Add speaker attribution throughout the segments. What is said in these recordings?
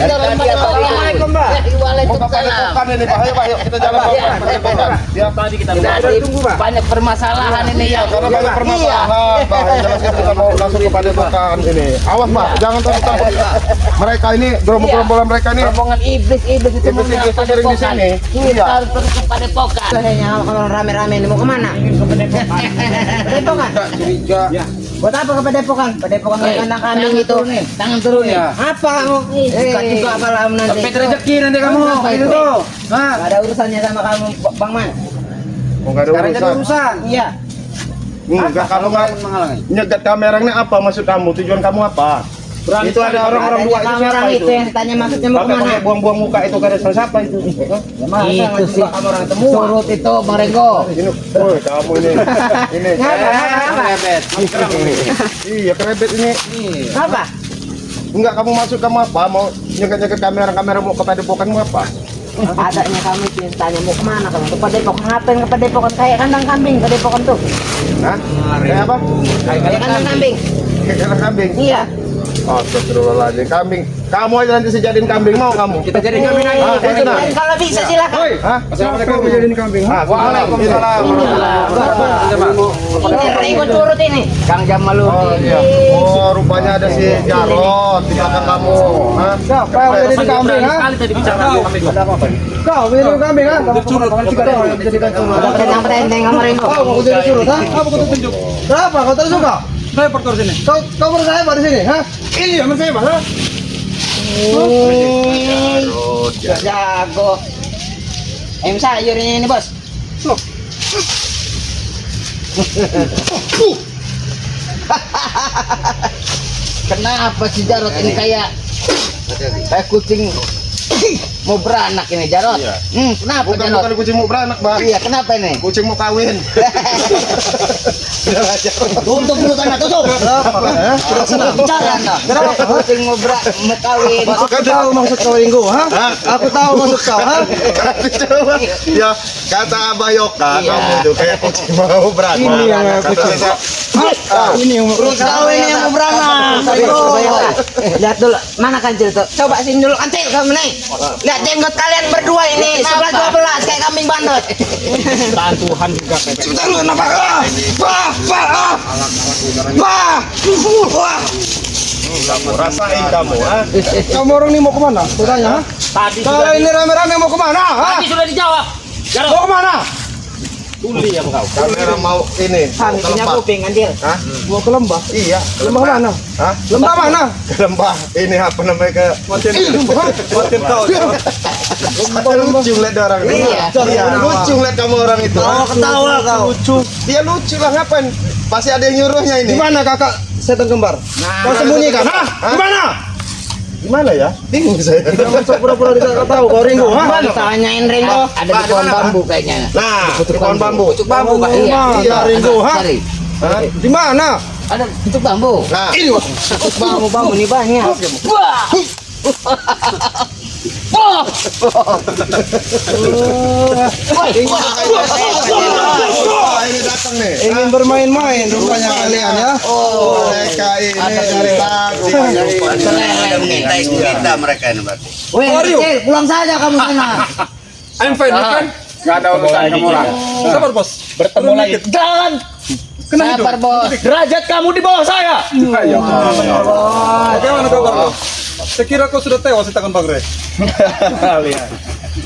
Speaker 1: Assalamualaikum, Mbak.
Speaker 2: Waalaikumsalam.
Speaker 1: Ini Pak, ayo kita jalan Pak. Ya, tadi kita
Speaker 2: Tunggu, Pak. Banyak permasalahan ini ya.
Speaker 1: karena banyak permasalahan, Pak. Jelaskan kita mau langsung kepada Padepokan ini. Awas, Pak, jangan takut. Mereka ini gerombolan mereka ini.
Speaker 2: Rombongan iblis itu
Speaker 1: Iblis sering di sini.
Speaker 2: Kita harus pergi ke Padepokan.
Speaker 3: Kalau rame-rame ini mau kemana? Padepokan.
Speaker 1: Curiga.
Speaker 3: Buat apa ke Padepokan? Padepokan kandang kambing itu.
Speaker 2: Tangan turun ya.
Speaker 3: Apa kamu? Suka juga apalah nanti.
Speaker 4: Dapat rezeki nanti kamu. Itu tuh. Hah?
Speaker 3: Gak ada urusannya sama kamu, Bang Man.
Speaker 1: Oh, enggak ada
Speaker 4: Sekarang jadi
Speaker 1: urusan.
Speaker 4: urusan.
Speaker 3: Iya.
Speaker 1: Enggak, kalau nggak
Speaker 4: menghalangi.
Speaker 1: nyegat kamera ini apa maksud kamu? Tujuan kamu apa? Itu ada orang-orang dua itu siapa
Speaker 3: orang
Speaker 1: itu?
Speaker 3: itu yang tanya maksudnya mau
Speaker 1: Pakai
Speaker 3: kemana?
Speaker 1: buang-buang muka itu ke restoran siapa itu?
Speaker 3: Ya masa
Speaker 2: Itu sih.
Speaker 3: kamu orang temu.
Speaker 2: Surut itu Bang Renggo.
Speaker 1: Ini, woi kamu ini. Ini. Iya, kerebet ini.
Speaker 3: Apa?
Speaker 1: Enggak, kamu maksud kamu apa? Mau nyegat-nyegat kamera mau ke Padepokan mau apa?
Speaker 3: Adanya kamu itu yang tanya mau kemana kamu? Ke Padepokan. Ngapain ke Padepokan? Kayak kandang kambing Padepokan tuh.
Speaker 1: Hah? Kayak apa?
Speaker 3: Kayak kandang kambing.
Speaker 1: Kayak kandang kambing.
Speaker 3: Iya.
Speaker 1: Oh, astagfirullahaladzim, kambing. Kamu aja nanti sejadiin kambing, mau kamu?
Speaker 4: Kita jadi kambing aja.
Speaker 1: Ah, itu nah.
Speaker 3: Kalau bisa silakan.
Speaker 1: Woi, hah?
Speaker 4: Assalamualaikum jadiin kambing.
Speaker 1: Waalaikumsalam.
Speaker 3: Ini Ringo turut ini.
Speaker 2: Kang Jamaludin.
Speaker 1: Oh iya. Oh, rupanya ada si Jarot di belakang kamu. Hah?
Speaker 4: Siapa yang jadiin kambing, ha?
Speaker 2: Sekali tadi bicara kambing.
Speaker 4: Kau jadiin kambing, ha? Kamu curut. Jadikan curut.
Speaker 3: Ada pedang-pedang sama Ringo.
Speaker 4: Kau mau jadi curut, ha? Apa kau tunjuk? Kenapa? Kau tersuka? Saya pertor sini. Kau bersama saya Pak di sini, ha? Ini sama saya Pak, ha?
Speaker 3: Gak jago. Sayurnya ini bos.
Speaker 2: Kenapa si Jarot ini kayak kucing mau beranak ini Jarot?
Speaker 1: Iya.
Speaker 2: Kenapa
Speaker 1: Bukan
Speaker 2: Jarot?
Speaker 1: kucing mau beranak, Bang.
Speaker 2: Iya, kenapa ini?
Speaker 1: Kucing mau kawin.
Speaker 2: Tutup mulut anak, tutup. Bicara anda. Kucing mau kawin.
Speaker 4: Aku tahu maksud kau Ringo, ha? Aku tahu maksud kau, ha?
Speaker 1: Coba. Ya, kata Abah Yoka,
Speaker 2: Iya.
Speaker 1: kamu tuh kayak kucing mau beranak.
Speaker 4: Ini yang
Speaker 1: Kata
Speaker 4: kucing.
Speaker 1: saya,
Speaker 4: Ini yang
Speaker 3: Kau ini yang mau beranak. Lihat dulu, mana kancil tuh? Coba sini dulu kancil kamu nih. Lihat jenggot kalian berdua ini, 11-12 kayak kambing bandot.
Speaker 2: Tuhan juga kayak
Speaker 4: Sebentar lu kenapa?
Speaker 1: rasain kamu, ha?
Speaker 4: Kamu orang ini mau kemana? Aku tanya, ha?
Speaker 2: tadi
Speaker 4: Kalau
Speaker 2: sudah
Speaker 4: ini rame-rame mau kemana? Ha?
Speaker 2: tadi sudah dijawab. Jarot,
Speaker 4: Mau kemana?
Speaker 2: tuli ya kau.
Speaker 1: Kamera mau ini, mau ke
Speaker 3: Punya
Speaker 1: lembah.
Speaker 3: kuping kancil.
Speaker 1: Hah?
Speaker 4: Mau ke lembah.
Speaker 1: Iya, ke
Speaker 4: Lembah mana?
Speaker 1: Hah?
Speaker 4: Lembah mana?
Speaker 1: Ke lembah. Ini apa namanya ke lucu lihat orang ini.
Speaker 2: Iya.
Speaker 1: Iya, lucu lihat kamu orang itu.
Speaker 4: Ketawa kau. Lucu.
Speaker 1: Dia lucu lah, ngapain? Pasti ada yang nyuruhnya
Speaker 4: Di
Speaker 1: ini.
Speaker 4: mana kakak setan kembar? Kau sembunyikan? Hah? Di mana?
Speaker 1: Gimana ya? Bingung saya.
Speaker 4: Jangan sok pura-pura tidak tahu kau Ringo, ha?
Speaker 3: Tanyain Ringo.
Speaker 2: Ada di pohon bambu kayaknya.
Speaker 1: Nah, di pohon bambu.
Speaker 2: Pucuk bambu Pak.
Speaker 4: Iya.
Speaker 1: Iya,
Speaker 4: Ringo, ha?
Speaker 2: Cari.
Speaker 1: Hah?
Speaker 4: Di mana?
Speaker 2: Ada pucuk bambu.
Speaker 1: Nah,
Speaker 3: Bambu nih banyak.
Speaker 2: Wah. Wah.
Speaker 1: oh, ini datang nih.
Speaker 4: Ingin bermain-main rupanya kalian ya.
Speaker 1: Oh, mereka ini dari tadi.
Speaker 5: Kita mereka ini berarti.
Speaker 3: Weh, kecil, pulang saja kamu sana.
Speaker 4: I'm fine, I'm fine.
Speaker 1: Gak ada urusan kamu orang.
Speaker 4: Sabar bos.
Speaker 2: Bertemu lagi. Jangan. Sabar bos. Derajat kamu di bawah saya.
Speaker 4: Ya Allah. Bagaimana kabar kau? Saya kira kau sudah tewas di tangan Bang Re.
Speaker 1: Lihat.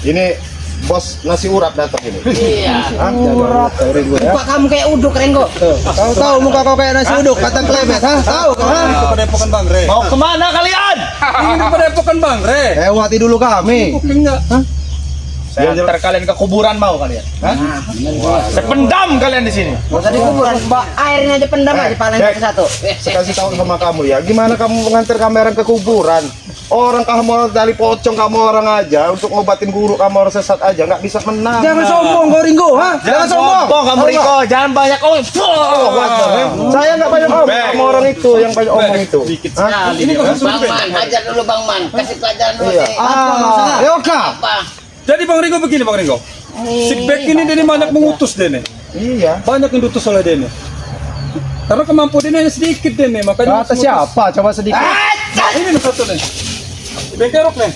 Speaker 1: Ini bos nasi urap datang ini.
Speaker 2: Iya.
Speaker 1: Hah?
Speaker 3: Muka kamu kayak uduk Ringo.
Speaker 4: Kau tahu muka kau kayak nasi uduk, kata klemet, ha? Tahu kau, ha? Ke Padepokan Bang Re.
Speaker 2: Mau kemana kalian?
Speaker 4: Ingin ke Padepokan Bang Re. Lewati dulu kami. Enggak.
Speaker 2: Saya antar kalian ke kuburan mau kalian? Hah? Sependam kalian di sini.
Speaker 3: Gak usah di kuburan, airnya aja pendam aja paling
Speaker 1: Jack.
Speaker 3: satu.
Speaker 1: Saya kasih tahu sama kamu ya, gimana kamu mengantar kamera ke kuburan? Orang kamu dari pocong kamu orang aja untuk ngobatin guru kamu orang sesat aja nggak bisa menang.
Speaker 4: Jangan sombong kau Ringo, ha? Jangan sombong.
Speaker 2: kamu Riko, jangan banyak omong.
Speaker 1: Saya nggak banyak omong, kamu orang itu yang banyak omong itu. Hah?
Speaker 4: Ini kau
Speaker 2: Bang Man, ajar dulu Bang Man. Kasih pelajaran dulu
Speaker 1: Iya.
Speaker 2: nih.
Speaker 4: Yoka.
Speaker 2: Apa?
Speaker 4: Jadi Bang Ringo begini Bang Ringo. Si Beck ini dia banyak mengutus dia nih.
Speaker 1: Iya.
Speaker 4: Banyak yang diutus oleh dia nih. Karena kemampuan dia hanya sedikit dia nih, makanya
Speaker 1: Kata siapa? Coba sedikit.
Speaker 4: Ini nih satu nih. Bekerok nih.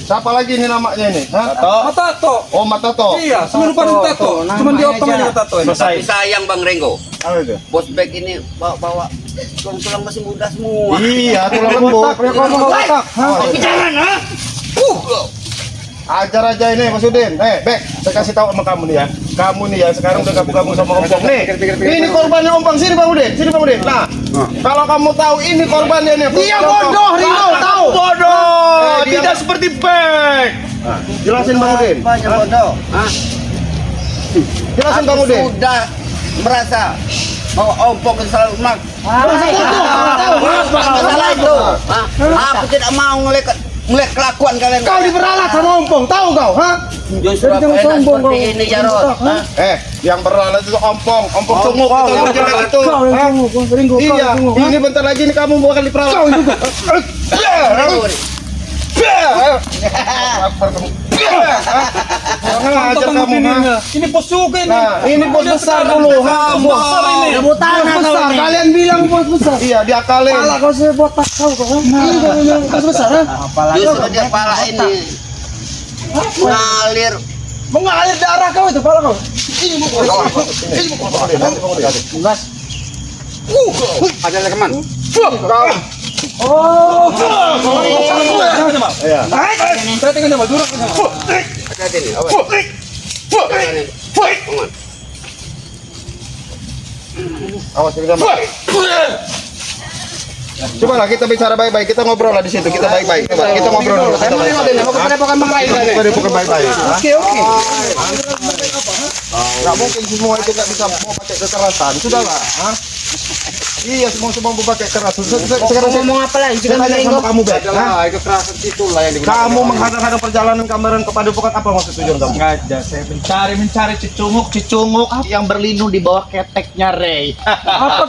Speaker 1: Siapa lagi ini namanya ini? Hah?
Speaker 4: Tato.
Speaker 1: Oh, Matato.
Speaker 4: Iya, semua lupa tato. Cuman dia optom aja tato ini.
Speaker 5: Tapi sayang Bang Renggo,
Speaker 1: Apa itu?
Speaker 5: bos bag ini bawa tulang-tulang masih muda semua.
Speaker 1: Iya, tulang lembut.
Speaker 4: Ya kalau mau otak.
Speaker 1: Ajar aja ini Mas Udin. Bek, saya kasih tahu sama kamu nih ya. Kamu nih ya sekarang udah gabung sama Ompong nih. Ini korbannya Ompong. Sini Bang Udin, sini Bang Udin. Nah, kalau kamu tahu ini korbannya nih.
Speaker 4: Dia bodoh, Ringo, tahu.
Speaker 1: Bodoh. Tidak seperti Bek. Jelasin Bang Udin.
Speaker 5: Banyak bodoh.
Speaker 1: Jelasin Bang Udin.
Speaker 5: Sudah merasa bahwa ompong itu selalu mak. Masalah itu. Aku tidak mau ngelihat kelakuan kalian.
Speaker 4: Kau diperalat sama Ompong, tahu kau, ha?
Speaker 5: Justru
Speaker 4: Jangan
Speaker 5: enak
Speaker 4: sombong
Speaker 5: seperti
Speaker 4: kau.
Speaker 5: ini Jarot.
Speaker 1: Yang berlalat itu Ompong sungguh itu jelek itu.
Speaker 4: Kau yang sungguh, Ringo, kau
Speaker 1: Iya,
Speaker 4: yang sungguh.
Speaker 1: ini bentar lagi nih kamu bakal diperalat.
Speaker 4: Kau juga.
Speaker 1: Jangan ajar kamu. Ha?
Speaker 4: Ini bos juga ini.
Speaker 1: Nah, ini bos besar dulu. Ha,
Speaker 4: Bos besar ini.
Speaker 2: Rebut tanah
Speaker 4: Bos
Speaker 2: kau
Speaker 4: besar.
Speaker 2: ini.
Speaker 4: Kalian bilang bos besar.
Speaker 1: Iya, diakalin.
Speaker 4: Pala kau sebotak kau kau. Ini kau bilang bos besar, ha?
Speaker 5: Justru dia pala ini mengalir
Speaker 4: Mengalir darah kau itu pala kau.
Speaker 5: ada rekaman.
Speaker 4: Oh.
Speaker 1: Iya.
Speaker 4: Saya tengok Jamal, duruk Jamal.
Speaker 5: Hati-hati nih, awas.
Speaker 1: Awas ini sama. Coba lah kita bicara baik-baik, kita ngobrol lah di situ, kita baik-baik. Coba kita ngobrol dulu. Kita baik-baik. Mau kepadepokan Bang Rai tadi. Kepadepokan baik-baik.
Speaker 4: Oke.
Speaker 1: Enggak mungkin semua itu enggak bisa mau pakai kekerasan. Sudahlah, ha? Iya, semua mau pakai kekerasan. Sekarang saya
Speaker 2: Ngomong apa lagi?
Speaker 1: saya tanya sama kamu, Bek. Ha?
Speaker 5: Kekerasan itulah yang
Speaker 1: Kamu menghadang-hadang perjalanan kameran ke Padepokan apa maksud tujuan kamu?
Speaker 6: Sengaja saya mencari cicunguk yang berlindung di bawah keteknya Ray.
Speaker 4: Apa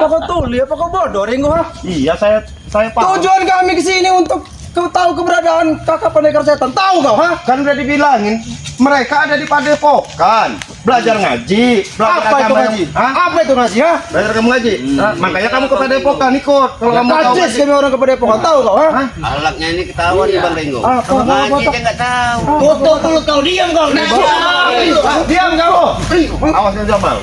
Speaker 4: kau tuli? Apa kau bodoh, Ringo? Ha?
Speaker 1: Iya, saya paham.
Speaker 4: Tujuan kami ke sini untuk kau tahu keberadaan kakak pendekar setan. Tahu kau, ha?
Speaker 1: Kan udah dibilangin, mereka ada di Padepokan, belajar ngaji, belajar
Speaker 4: Apa itu
Speaker 1: agama.
Speaker 4: ngaji?
Speaker 1: Hah?
Speaker 4: Apa itu ngaji, ha?
Speaker 1: Belajar kamu ngaji. Nah, makanya kamu ke Padepokan ikut. Kalau kamu tahu
Speaker 4: Najis
Speaker 1: ngaji.
Speaker 4: kami orang ke Padepokan. Tahu kau, ha?
Speaker 5: alatnya ini ketahuan nih Bang Renggo.
Speaker 4: Apa?
Speaker 5: Ngaji dia nggak tahu.
Speaker 2: Tutup mulut kau, diam kau.
Speaker 1: Diam kamu. Awas yang Jamal.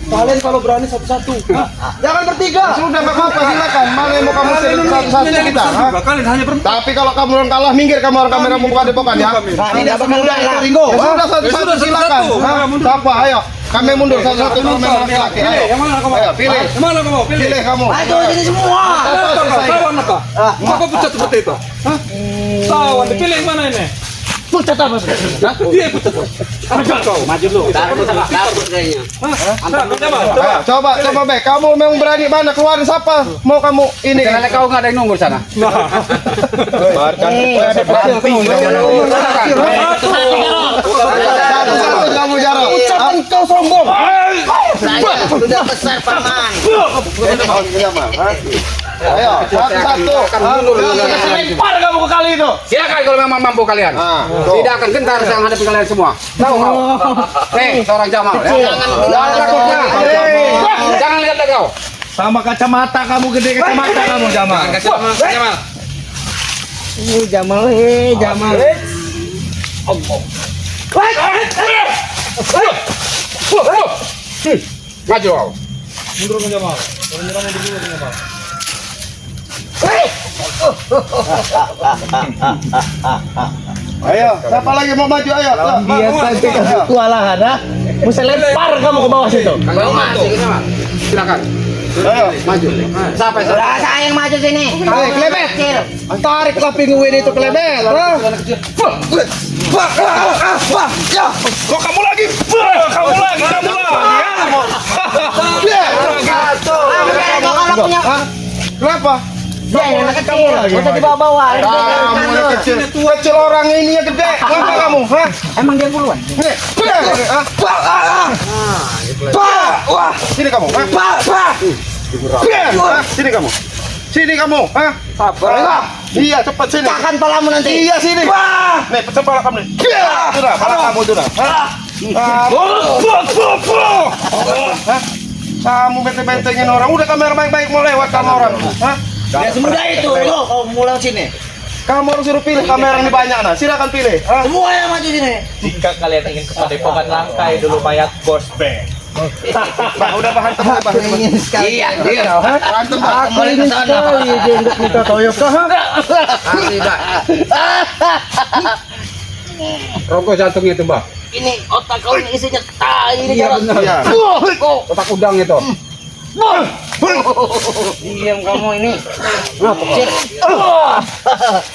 Speaker 4: Kalian kalau berani satu-satu, ha? Jangan bertiga.
Speaker 1: Sudah nggak apa-apa silakan. Mana yang mau kamu satu-satu kita? Ha?
Speaker 4: Kalian hanya
Speaker 1: Tapi kalau kamu orang kalah, minggir kamu orang kamera mau ke Padepokan ya.
Speaker 2: Tidak bakal kalah.
Speaker 1: Ringo. Ya sudah satu-satu
Speaker 4: sudah,
Speaker 1: silakan.
Speaker 4: satu-satu.
Speaker 1: Ha? Siapa? Ayo. Kami mundur satu-satu kalau memang laki-laki. Ayo.
Speaker 4: Yang mana kamu?
Speaker 1: Ayo, pilih.
Speaker 4: Yang mana kamu? Pilih.
Speaker 1: Pilih kamu.
Speaker 2: Ayo sini semua.
Speaker 4: Tawan apa? Kok kau pucat seperti itu? Hah? Tawan, dipilih yang mana ini?
Speaker 2: Pucat apa?
Speaker 4: Dia pucat. Maju kau.
Speaker 5: Maju lu. Takut kayaknya.
Speaker 1: Ayo, coba Bek. Kamu memang berani mana keluarin siapa? Mau kamu ini?
Speaker 5: Karena kau nggak ada yang nunggu sana.
Speaker 1: Biarkan satu-satu kamu jarang.
Speaker 4: Ucapan kau sombong.
Speaker 2: Saya sudah besar paman.
Speaker 1: Ayo, satu-satu.
Speaker 6: Lempar kamu ke kali itu.
Speaker 5: Silakan kalau memang mampu kalian. Tidak akan gentar saya hadapi kalian semua. Tahu kau? Seorang Jamal. Jangan takutnya. Jangan lihat kau.
Speaker 6: Sama kacamata kamu gede kacamata kamu Jamal.
Speaker 5: Jamal.
Speaker 2: Jamal.
Speaker 5: Maju kau.
Speaker 1: Ayo, siapa lagi mau maju? Ayo.
Speaker 6: Dia saja kasih kewalahan, ha? Mesti lempar kamu ke bawah situ.
Speaker 5: Kau masuk ini mah. Silakan.
Speaker 1: Ayo.
Speaker 5: Maju. Sampai
Speaker 2: Saya yang maju sini.
Speaker 1: Ayo, kelebet.
Speaker 2: Kecil.
Speaker 1: Tarik lah pinguin itu kelebet.
Speaker 6: Kok kamu lagi? Kamu lagi.
Speaker 2: Kau kalau punya
Speaker 1: Kenapa?
Speaker 2: dia yang anak kecil. Usah dibawa-bawa.
Speaker 1: Kamu yang kecil orang ini yang gede. Kenapa kamu? Hah?
Speaker 2: Emang dia duluan.
Speaker 1: Nih. Wah, sini kamu. Sini kamu. Sini kamu. Hah? Sabar. Iya, cepat sini.
Speaker 2: Pecahkan palamu nanti.
Speaker 1: Iya, sini. Nih, pecah pala kamu nih. Sudah, pala kamu sudah. Hah? Kamu bete-betengin orang. Udah kamera baik-baik mau lewat kamu orang. Hah?
Speaker 2: Ya semudah itu, lo kau mulai sini.
Speaker 1: Kamu harus suruh pilih kamera yang banyak nah. Silakan pilih. Hah?
Speaker 2: Semua yang maju sini.
Speaker 6: Jika kalian ingin ke Padepokan Langkai dulu bayar bos be.
Speaker 1: Bah, udah bahan teman bah.
Speaker 2: Ingin sekali.
Speaker 3: Iya, dia.
Speaker 1: Berantem bah.
Speaker 4: Aku ingin sekali jenggot muka Toyota.
Speaker 5: Asli, Mbak. Rokok jantungnya itu, Mbak.
Speaker 2: Ini otak kau ini isinya tai ini Jarot.
Speaker 1: Iya.
Speaker 5: Otak udang itu.
Speaker 2: Diam kamu ini.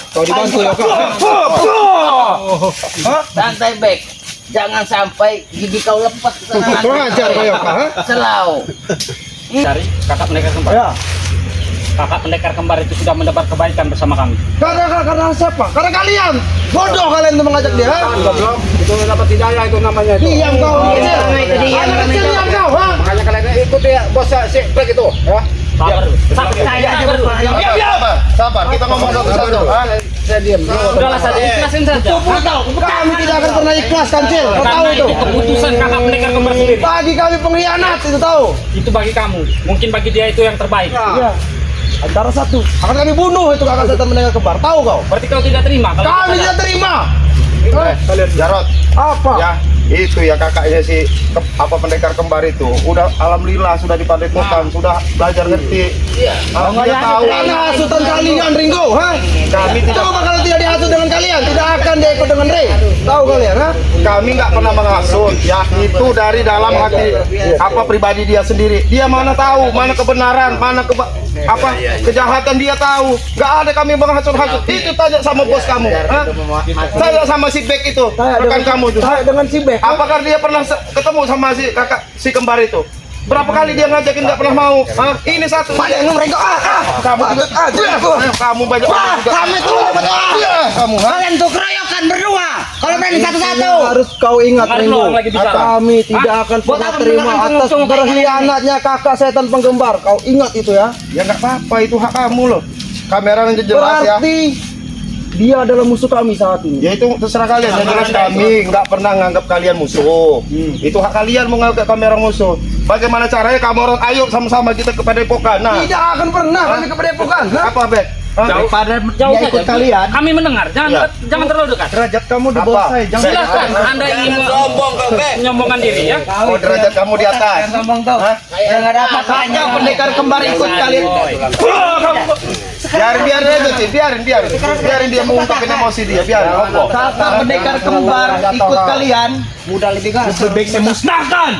Speaker 5: Kalau dibantu ya, Kak.
Speaker 2: Santai back. Jangan sampai gigi kau lepas ke sana.
Speaker 1: Belajar kayak apa?
Speaker 2: Selau.
Speaker 6: Cari kakak pendekar kembar.
Speaker 4: Ya.
Speaker 6: Kakak pendekar kembar itu sudah mendapat kebaikan bersama kami.
Speaker 4: Karena siapa? Karena kalian. Bodoh kalian tuh mengajak dia.
Speaker 5: Goblok. Itu dapat hidayah itu namanya itu.
Speaker 4: Diam kau.
Speaker 2: Itu diam.
Speaker 4: Anak kecil yang kau, ha?
Speaker 5: Makanya kalian ikut ya bos si Black itu, ya.
Speaker 6: Sabar. Saya aja berdua.
Speaker 1: Sabar, sabar. Kita ngomong satu-satu. Hah?
Speaker 5: Saya diam.
Speaker 6: Udahlah saja, ikhlasin saja.
Speaker 4: Kami tidak akan pernah ikhlas, Kancil. Kau tahu
Speaker 6: Karena
Speaker 4: itu.
Speaker 6: itu keputusan kakak pendekar kembar sendiri.
Speaker 4: Bagi kami pengkhianat, itu tahu.
Speaker 6: Itu bagi kamu. Mungkin bagi dia itu yang terbaik.
Speaker 4: Iya. Antara satu. Akan kami bunuh itu kakak setan mendengar kembar. Tahu kau?
Speaker 6: Berarti kau tidak terima kalau
Speaker 4: Kami
Speaker 6: kita-
Speaker 4: tidak terima.
Speaker 1: Kalian Jarot.
Speaker 4: Apa?
Speaker 1: Ya, itu ya kakaknya si pendekar kembar itu. Udah alhamdulillah sudah di Padepokan, sudah belajar ngerti. Iya. Dia tahu.
Speaker 4: Karena hasutan kalian, Ringo, ha?
Speaker 1: Kami tidak
Speaker 4: Coba kalau tidak dihasut dengan kalian, tidak akan dia ikut dengan Ray. Tahu kalian, ha?
Speaker 1: kami nggak pernah menghasut. Ya, itu dari dalam hati pribadi dia sendiri. Dia mana tahu mana kebenaran, mana kejahatan dia tahu. Nggak ada kami menghasut-hasut. Itu tanya sama bos kamu. Hah? Tanya sama si Bek itu, rekan kamu itu.
Speaker 4: Saya dengan si Bek.
Speaker 1: Apakah dia pernah ketemu sama si kakak si kembar itu? Berapa kali dia ngajakin nggak pernah mau? Hah? Ini satu.
Speaker 4: Banyak yang mereka.
Speaker 1: Kamu juga. Kamu banyak orang juga.
Speaker 4: Kami tuh dapat
Speaker 1: Kamu, ha?
Speaker 2: Kalian tuh keroyokan berdua. Kalau berani satu-satu.
Speaker 4: Harus kau ingat,
Speaker 6: Kemarin
Speaker 4: Ringo.
Speaker 6: doang lagi bicara.
Speaker 4: Kami tidak akan pernah
Speaker 2: apa
Speaker 4: terima
Speaker 2: bilang
Speaker 4: atas
Speaker 2: langsung kayak
Speaker 4: berkhianatnya kakak setan penggembar. Kau ingat itu ya?
Speaker 1: Ya nggak apa-apa, itu hak kamu loh. Kamera yang jelas ya.
Speaker 4: Berarti dia adalah musuh kami saat ini.
Speaker 1: Ya itu terserah kalian. Yang jelas kami nggak pernah nganggap kalian musuh. Itu hak kalian mau nganggap kamera musuh. Bagaimana caranya kamu orang ayo sama-sama kita ke Padepokan. Nah,
Speaker 4: Tidak akan pernah kami ke Padepokan. ha?
Speaker 1: apa Bek? Hah?
Speaker 6: Daripada jauh
Speaker 4: Dia ikut
Speaker 6: saja.
Speaker 4: kalian.
Speaker 6: Kami mendengar. Jangan
Speaker 1: Ya.
Speaker 6: jangan terlalu dekat.
Speaker 1: Derajat kamu di bawah saya.
Speaker 6: Silahkan Anda ingin menyombongkan diri ya.
Speaker 1: Oh, derajat kamu di atas.
Speaker 2: Ngomong tuh.
Speaker 1: Hah?
Speaker 2: Yang ada apa-apanya.
Speaker 1: Pendekar kembar ikut kalian. Biarin aja sih, biarin dia mengungkapin emosi dia, biarin. Opo.
Speaker 4: Kakak pendekar kembar ikut kalian.
Speaker 2: Mudah lebih kan.
Speaker 6: Lebih baik saya musnahkan.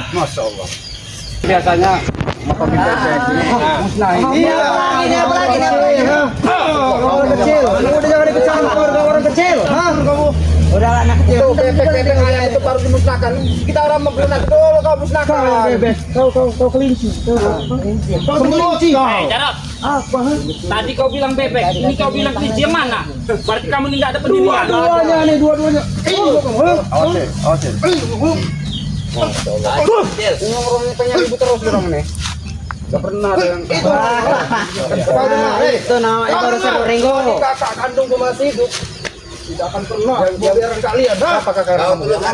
Speaker 5: Biasanya motor di bebek ini musnahin.
Speaker 4: Iya.
Speaker 2: Ini apa lagi? Ini apa lagi?
Speaker 4: Orang kecil. Udah jangan ikut campur kau orang kecil. Hah?
Speaker 2: Udah anak kecil.
Speaker 5: Itu bebek-bebek ayam itu baru dimusnahkan. Kita orang membunuh dulu kau musnahkan.
Speaker 4: Bebek. Kau kelinci. Kau kelinci.
Speaker 6: Jarot.
Speaker 4: Apa? ha?
Speaker 6: Tadi kau bilang bebek, ini kau bilang kelinci yang mana? Berarti kamu ini nggak ada pendirian.
Speaker 4: Dua-duanya nih, dua-duanya.
Speaker 5: Ini orang pengen ribut terus orang nih. Gak pernah ada yang
Speaker 2: Itu nama itu harus Ringo.
Speaker 4: Kakak kandungku masih hidup. Tidak akan pernah biarkan kalian. Ha? Perbuatan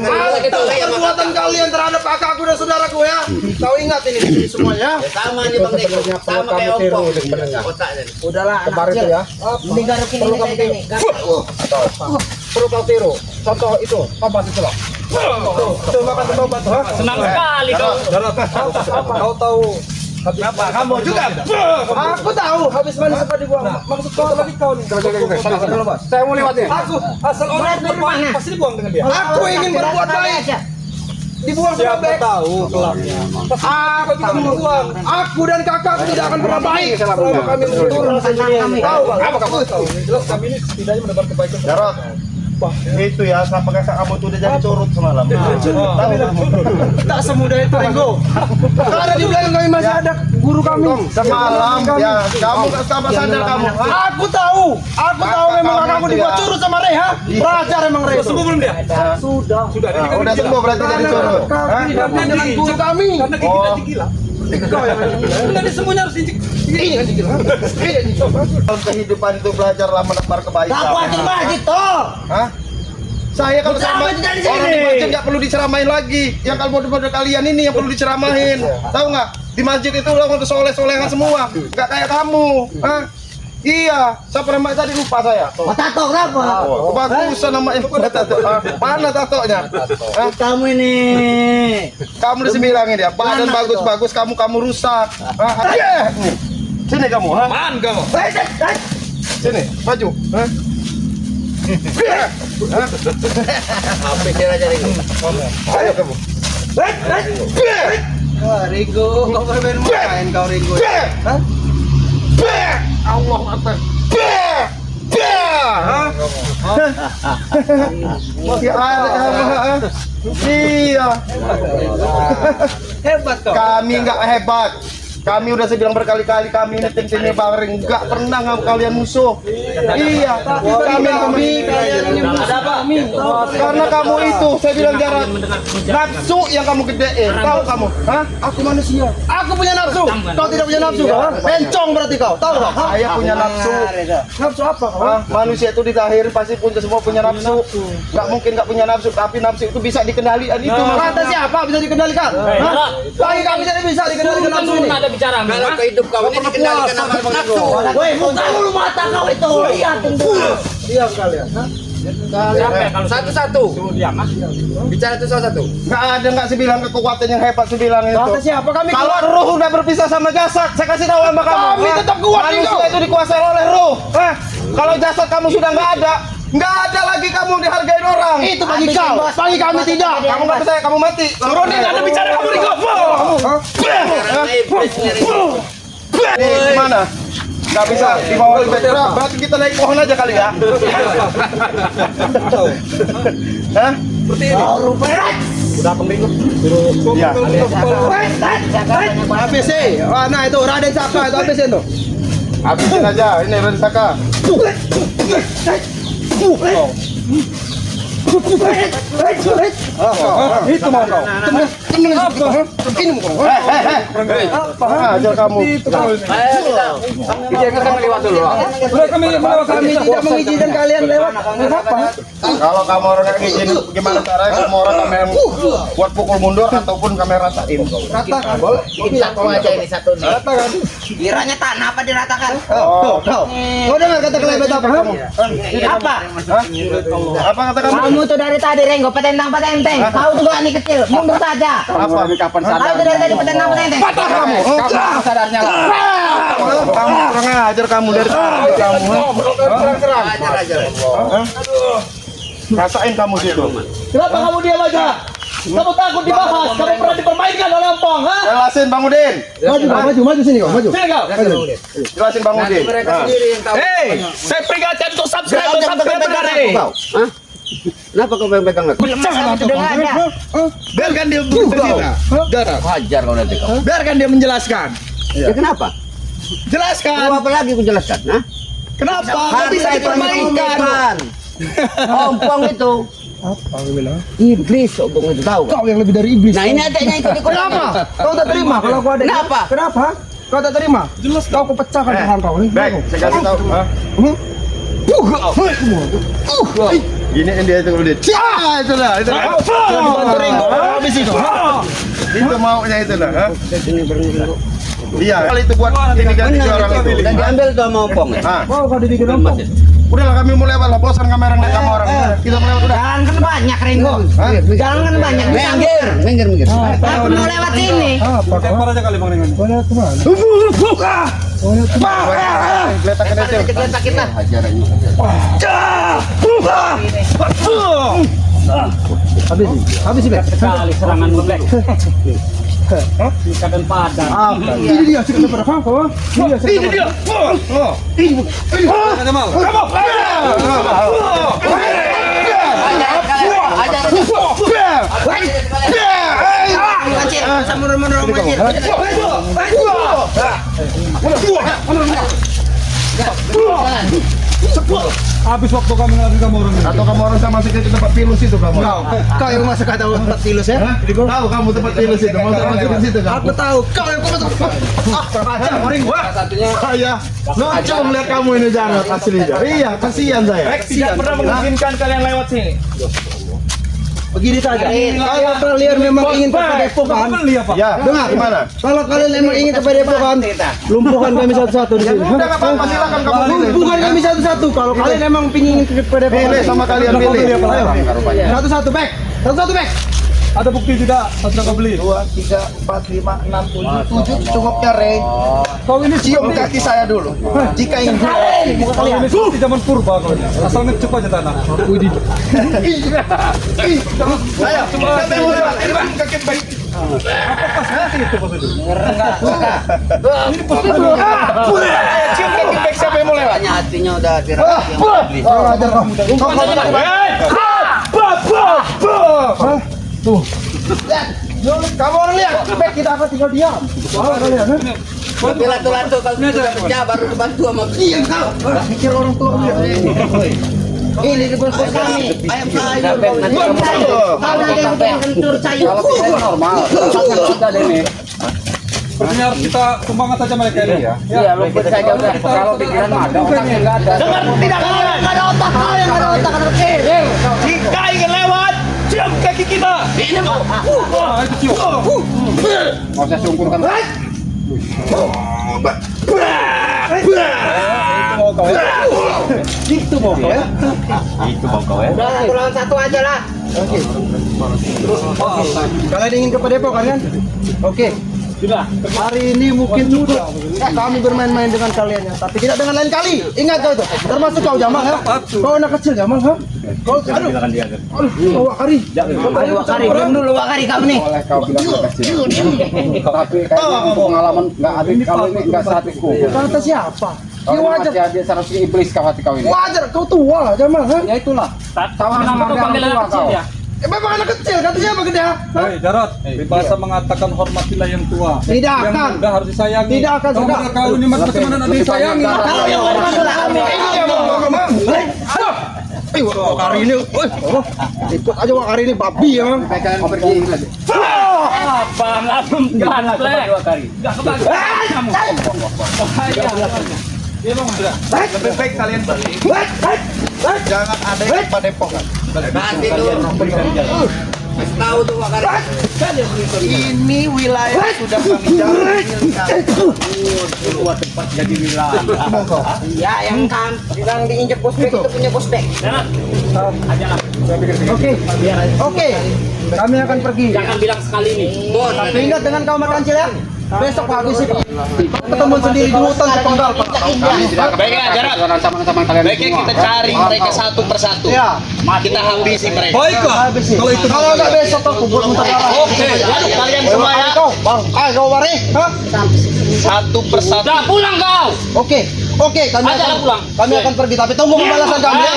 Speaker 4: kalian terhadap kakakku dan saudaraku ya. Kau ingat ini di sini semuanya.
Speaker 2: Sama aja Bang Deko. Sama kayak Oppo. Udahlah anak
Speaker 5: Kemarin
Speaker 2: kecil.
Speaker 5: itu ya.
Speaker 2: Ini garukin ini kayak gini.
Speaker 5: Perlu kau tiru. Contoh itu, tobat itu loh.
Speaker 4: Tuh makan tobat. Ha?
Speaker 6: Senang sekali kau.
Speaker 4: Kau tahu apa kamu juga? Aku tahu habis mandi sempat dibuang. Maksud kau lagi kau nih.
Speaker 5: Saya mau lewat nih.
Speaker 4: Aku asal orang berbuat pasti dibuang dengan dia. Aku ingin berbuat baik. Dibuang sama Bek. Tahu kelaknya. Aku juga membuang. Aku dan kakak tidak akan pernah baik selama kami turun sendirian. Tahu Bang? Apa kamu tahu? Jelas kami ini setidaknya mendapat kebaikan.
Speaker 1: Jarot. Itu ya, sama kakak kamu tuh udah jadi curut semalam. Tahu kamu?
Speaker 4: Tak semudah itu Ringo. Karena di belakang kami masih ada guru kami.
Speaker 1: Semalam ya, kamu nggak tambah sadar kamu. Hah?
Speaker 4: Aku tahu memang kakakku dibuat curut sama Reha. Belajar emang Reha. Sembuh belum dia? Sudah.
Speaker 1: Nah, udah sembuh berarti jadi curut. Hah?
Speaker 4: Kami dengan guru kami. Karena
Speaker 1: Oh,
Speaker 4: kau yang nanti semuanya harus injek. Ini kan injek.
Speaker 1: dalam kehidupan itu belajarlah menebar kebaikan.
Speaker 2: Tak wajib wajib toh.
Speaker 1: Hah? Saya kalau sama
Speaker 2: Berceramah dari sini.
Speaker 1: orang di masjid nggak perlu diceramain lagi. Yang kalau model kalian ini yang perlu diceramain. Tahu nggak? Di masjid itu lo untuk soleh-solehan semua, nggak kayak kamu. Hah? Iya, siapa nama tadi lupa saya.
Speaker 2: Oh, tato kenapa?
Speaker 1: Oh, kebagusan namanya tato. Mana tatonya? Hah?
Speaker 2: Kamu ini.
Speaker 1: Kamu udah bilangin dia, badan bagus-bagus, kamu rusak. Hah? Nih. Sini kamu, ha?
Speaker 4: Man kamu.
Speaker 1: Sini, maju. Hah?
Speaker 3: Apa dia aja Ringo?
Speaker 1: Ayo kamu.
Speaker 2: Wah, Ringo, kau bermain kau Ringo.
Speaker 1: Hah? Allah Akbar. Masih ada kamu, ha? Iya.
Speaker 2: Hebat kau.
Speaker 1: Kami nggak hebat. Kami udah bilang berkali-kali kami ini tim-timnya Bang Ring, nggak pernah nggak kalian musuh. Iya, kami
Speaker 2: Kalian ini ada apa?
Speaker 1: karena kamu itu saya bilang jarak nafsu yang kamu gedein. Tahu kamu? Hah? Aku manusia. Aku punya nafsu. Kau tidak punya nafsu. Bencong berarti kau. Tahu nggak? Saya punya nafsu. Nafsu apa? Hah? Manusia itu dilahirin pasti punya semua punya nafsu. Nggak mungkin nggak punya nafsu, tapi nafsu itu bisa dikendalikan. Itu kata siapa bisa dikendalikan? Hah? Bagi kami tidak bisa dikendalikan nafsu ini.
Speaker 5: Kalau kehidup kau ini dikendalikan sama nafsu.
Speaker 2: Woi, muka lu mata kau itu. Lihatin dulu.
Speaker 1: Diam kalian.
Speaker 5: Satu-satu. Bicara itu satu.
Speaker 1: Nggak ada nggak sebilang kekuatan yang hebat sebilang itu.
Speaker 2: Kata siapa? Kami
Speaker 1: Kalau ruh udah berpisah sama jasad, saya kasih tahu sama kamu.
Speaker 4: Kami tetap kuat,
Speaker 1: Manusia
Speaker 4: Ringo.
Speaker 1: itu dikuasai oleh ruh. Kalau jasad kamu sudah nggak ada lagi kamu dihargain orang. Itu bagi kau, bagi kami tidak. Kamu nggak percaya, kamu mati.
Speaker 4: Turunin ada bicara kamu Ringo.
Speaker 1: Nih, gimana? Nggak bisa di bawah libet. Berarti kita naik pohon aja kali ya. Hah? Iya.
Speaker 2: ABC. Nah itu Raden Saka itu ABC tuh.
Speaker 1: Habisin aja. Ini Raden Saka. Itu mau kau. Ini mau kau. Ajar kamu.
Speaker 5: Jangan kami lewat dulu.
Speaker 2: Kami tidak mengizinkan kalian lewat.
Speaker 1: Kalau kamu orang yang izin, gimana caranya kamu orang kami buat pukul mundur ataupun kami ratain? Ratakan.
Speaker 3: Satu aja ini satu nih.
Speaker 1: Ratakan.
Speaker 3: Kiranya tanah apa diratakan?
Speaker 1: Oh,
Speaker 2: Kau dengar kata kelebet apa?
Speaker 3: Apa?
Speaker 1: apa kata kamu?
Speaker 3: Kamu tuh dari tadi Renggo petentang-petenteng. Kau juga nih kecil, mundur saja.
Speaker 1: Apa?
Speaker 5: Kapan
Speaker 3: Kau tuh dari tadi petentang-petenteng.
Speaker 1: Kamu?
Speaker 5: Kapan sadarnya lah?
Speaker 1: Kamu kurang ajar kamu dari tadi kamu.
Speaker 5: Ajar aja.
Speaker 1: Rasain kamu situ.
Speaker 2: Kenapa kamu diam aja? Kamu takut dibahas? Kamu pernah dipermainkan oleh Ompong, ha?
Speaker 1: Jelasin Bang Udin.
Speaker 2: Maju sini kau, maju. Sini kau.
Speaker 1: Jelasin Bang Udin.
Speaker 5: Mereka sendiri yang tahu.
Speaker 4: Hei, saya peringatkan untuk subscribe dari.
Speaker 5: Kenapa kau pegang aku?
Speaker 4: Biarkan dia bercerita.
Speaker 5: Hajar kau nanti kau.
Speaker 4: Biarkan dia menjelaskan.
Speaker 5: Ya kenapa?
Speaker 4: Jelaskan.
Speaker 5: Kau apa lagi kau jelaskan? Hah?
Speaker 4: Kenapa kau bisa dipermainkan?
Speaker 5: Ompong itu.
Speaker 4: Apa kau bilang?
Speaker 5: Iblis ompong itu tahu.
Speaker 4: Kau yang lebih dari iblis.
Speaker 5: Nah ini adanya itu di
Speaker 2: Kenapa? Kau tak terima kalau kau ada.
Speaker 5: Kenapa?
Speaker 2: Kenapa? Kau tak terima? Jelas kau pecahkan tangan kau.
Speaker 1: Baik, saya kasih tahu. Gini dia itu Udin. Itulah.
Speaker 2: Bantu Ringo habis itu.
Speaker 1: Itu maunya itulah. Iya, kali itu buat ini ganti orang itu.
Speaker 5: Dan diambil tuh sama Ompong.
Speaker 2: Mau kau dibikin Ompong?
Speaker 1: Udahlah kami mulai lah, bosan kamera ngeliat kamu orang. Kita mulai udah.
Speaker 3: Jalan kan banyak Renggo. Jalan kan banyak. Bisa
Speaker 5: Minggir.
Speaker 3: aku mau lewat sini.
Speaker 1: Kelihatan itu.
Speaker 3: Kita kita.
Speaker 2: Habis sih, Bek.
Speaker 6: Kali seranganmu Black. Ikatan padan.
Speaker 2: Ini dia cerita pada kau. Ini dia.
Speaker 4: Habis waktu kami lagi kamu orang ini.
Speaker 1: Atau kamu orang sama sikit ke tempat pilus itu kamu?
Speaker 2: Kau yang masuk kata tempat pilus ya?
Speaker 1: Tahu kamu tempat pilus itu? Mau masuk ke situ kamu?
Speaker 2: Aku tahu. Kau yang kau masuk.
Speaker 1: Aja, mending gua. Saya lucu melihat kamu ini jangan asli. Iya, kasihan saya.
Speaker 6: Tidak pernah mengizinkan kalian lewat sini.
Speaker 4: Begini saja. Kalau kalian memang ingin ke Padepokan,
Speaker 1: Ya,
Speaker 4: dengar.
Speaker 1: gimana?
Speaker 4: Kalau kalian memang ingin ke Padepokan, lumpuhkan kami satu-satu di sini.
Speaker 1: Udah nggak apa-apa, silakan kamu pilih.
Speaker 4: Lumpuhkan kami satu-satu. Kalau kalian memang ingin ke Padepokan,
Speaker 1: Pilih sama kalian pilih.
Speaker 4: satu-satu back. Satu-satu back. Ada bukti tidak? Satu beli.
Speaker 1: 2, 3, 4, 5, 6, 7 cungupnya Rey.
Speaker 4: Kau ini
Speaker 1: Cium kaki saya dulu. Jika ingin
Speaker 4: Kau ini seperti zaman purba kau ini. Asal ngecep aja tanah.
Speaker 1: Ayo, siapa yang mau lewat? Ini Bang, kaki baik. Cium kaki baik, siapa yang mau lewat?
Speaker 2: Hanya hatinya udah dirasa yang beli.
Speaker 1: Kamu orang lihat, baik kita akan tinggal diam.
Speaker 2: Tapi latu-latu kalau sudah kerja baru dibantu sama
Speaker 1: Iya kau. Pikir orang tua.
Speaker 2: ini di bos kami. Ayam sayur. Kalau ada yang kentur sayur.
Speaker 5: Kalau kita normal, kita ada ini.
Speaker 4: Sepertinya harus kita semangat aja mereka ini ya.
Speaker 5: Iya, lumpur saja udah. Kalau pikiran mah ada, otaknya nggak ada.
Speaker 2: Tidak ada otak kau yang ada otak ada
Speaker 6: Jika ingin lewat, cium kaki kita.
Speaker 2: Ini mah.
Speaker 4: Itu cium.
Speaker 5: Mau saya sungkurkan.
Speaker 4: Itu mau kau ya.
Speaker 3: Udah, pulang satu aja lah.
Speaker 4: Kalian ingin ke Padepokan kan? Oke. Sudah. Hari ini mungkin sudah. Kami bermain-main dengan kalian ya, tapi tidak dengan lain kali. Ingat kau itu. Termasuk kau Jamal ya. Kau anak kecil Jamal ha? Kau aduh. Kau Wakari.
Speaker 3: Ayo Wakari, belum dulu Wakari kamu nih.
Speaker 5: Oleh kau bilang kecil. Tapi kayaknya pengalaman nggak ada kalau ini nggak sehatiku.
Speaker 4: Kata siapa?
Speaker 5: Kau
Speaker 4: Ya
Speaker 5: ini
Speaker 4: wajar.
Speaker 5: masih ada seharusnya iblis kau hati kau ini.
Speaker 4: Wajar kau tua Jamal ha?
Speaker 5: Ya itulah. Tahu nama orang tua kau.
Speaker 4: Memang anak kecil, kata siapa gede ha?
Speaker 7: Hei Jarot, bahasa mengatakan hormatilah yang tua.
Speaker 4: Tidak
Speaker 7: Yang
Speaker 4: akan.
Speaker 7: muda harus disayangi.
Speaker 4: Tidak akan,
Speaker 7: Kalau
Speaker 4: sudah.
Speaker 7: mereka kau ini mas bagaimana nanti disayangi?
Speaker 4: Kalau yang masuk kami. Wakari ini, ikut aja Wakari ini babi ya bang.
Speaker 5: Kalian pergi lagi.
Speaker 1: Lebih baik kalian beli. Jangan ada yang Padepokan.
Speaker 2: Nanti dulu. Tahu tuh Wakari.
Speaker 1: Ini wilayah sudah kami jamin
Speaker 3: Ya, yang kan yang diinjek pospek itu punya pospek.
Speaker 4: Oke, kami akan pergi.
Speaker 6: Jangan bilang sekali nih.
Speaker 2: Bos,
Speaker 4: Tapi ingat dengan kau makan cil ya. Besok habis sih. Ketemu sendiri di hutan sepenggal Pak.
Speaker 6: Baiknya, Jarot.
Speaker 5: Sama-sama kalian.
Speaker 6: Baiknya kita cari mereka satu persatu.
Speaker 4: Ya,
Speaker 6: Kita habisi mereka.
Speaker 7: Baiklah.
Speaker 4: habis sih.
Speaker 7: Kalau itu
Speaker 4: Kalau nggak besok aku buat muntah darah.
Speaker 6: Oke, lalu kalian semua ya.
Speaker 4: Kau, bang. Kau Wari. Hah?
Speaker 6: Satu persatu.
Speaker 5: Sudah pulang kau.
Speaker 4: Oke, kami akan pergi tapi tunggu pembalasan kami ya.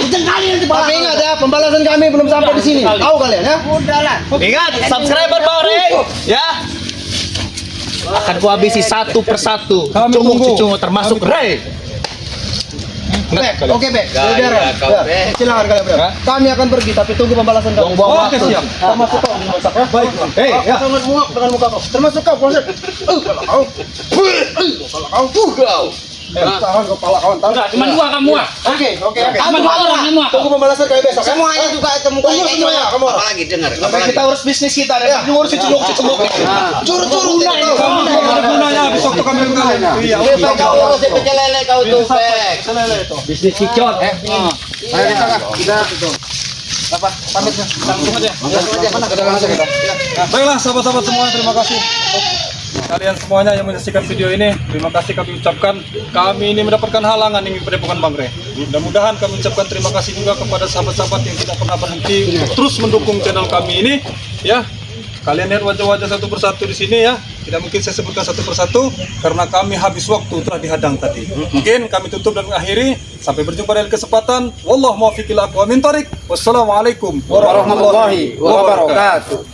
Speaker 4: Tapi ingat ya, pembalasan kami belum sampai di sini. Tahu kalian ya?
Speaker 6: Ingat, subscriber Bang ya. Akan kuhabisi satu persatu.
Speaker 7: Kami tunggu.
Speaker 6: Cunguk termasuk Ray.
Speaker 4: Bek, oke Bek. Saudara, silakan kalian berdua. Kami akan pergi tapi tunggu pembalasan kami.
Speaker 6: Buang-buang
Speaker 7: Oke,
Speaker 6: waktu.
Speaker 7: siap.
Speaker 4: Termasuk kau, masak ya. Baik.
Speaker 7: Hei, ya.
Speaker 4: Sangat muak dengan muka kau. Termasuk kau, proses. Kalau kau. Tahan kepala kawan, tahan.
Speaker 5: Cuma dua kamu ah.
Speaker 4: Oke.
Speaker 5: Cuma dua orang semua.
Speaker 4: Tunggu pembalasan kami besok. ya.
Speaker 3: Semuanya juga itu mukanya
Speaker 4: Tunggu
Speaker 3: kayak
Speaker 4: semuanya, kamu.
Speaker 2: apalagi dengar.
Speaker 6: Kita urus bisnis kita dan ngurus cunguk.
Speaker 4: Curu-curu.
Speaker 7: Kamu ada gunanya besok tuh kami kalian. Iya.
Speaker 2: Bek kau urus itu kelele kau tuh, Bek.
Speaker 6: Bisnis kicot.
Speaker 5: Ayo kita pamit langsung aja.
Speaker 7: Baiklah sahabat-sahabat semua, terima kasih kalian semuanya yang menyaksikan video ini. Terima kasih kami ucapkan. Kami ini mendapatkan halangan ingin Padepokan Bang Rey. Mudah-mudahan kami ucapkan terima kasih juga kepada sahabat-sahabat yang tidak pernah berhenti untuk terus mendukung channel kami ini. Ya, kalian lihat wajah-wajah satu persatu di sini ya. Tidak mungkin saya sebutkan satu persatu karena kami habis waktu telah dihadang tadi. Mungkin kami tutup dan akhiri. Sampai berjumpa di kesempatan. Wallahu muwaffiq ila aqwamit thoriq. Wassalamualaikum
Speaker 5: Warahmatullahi wabarakatuh.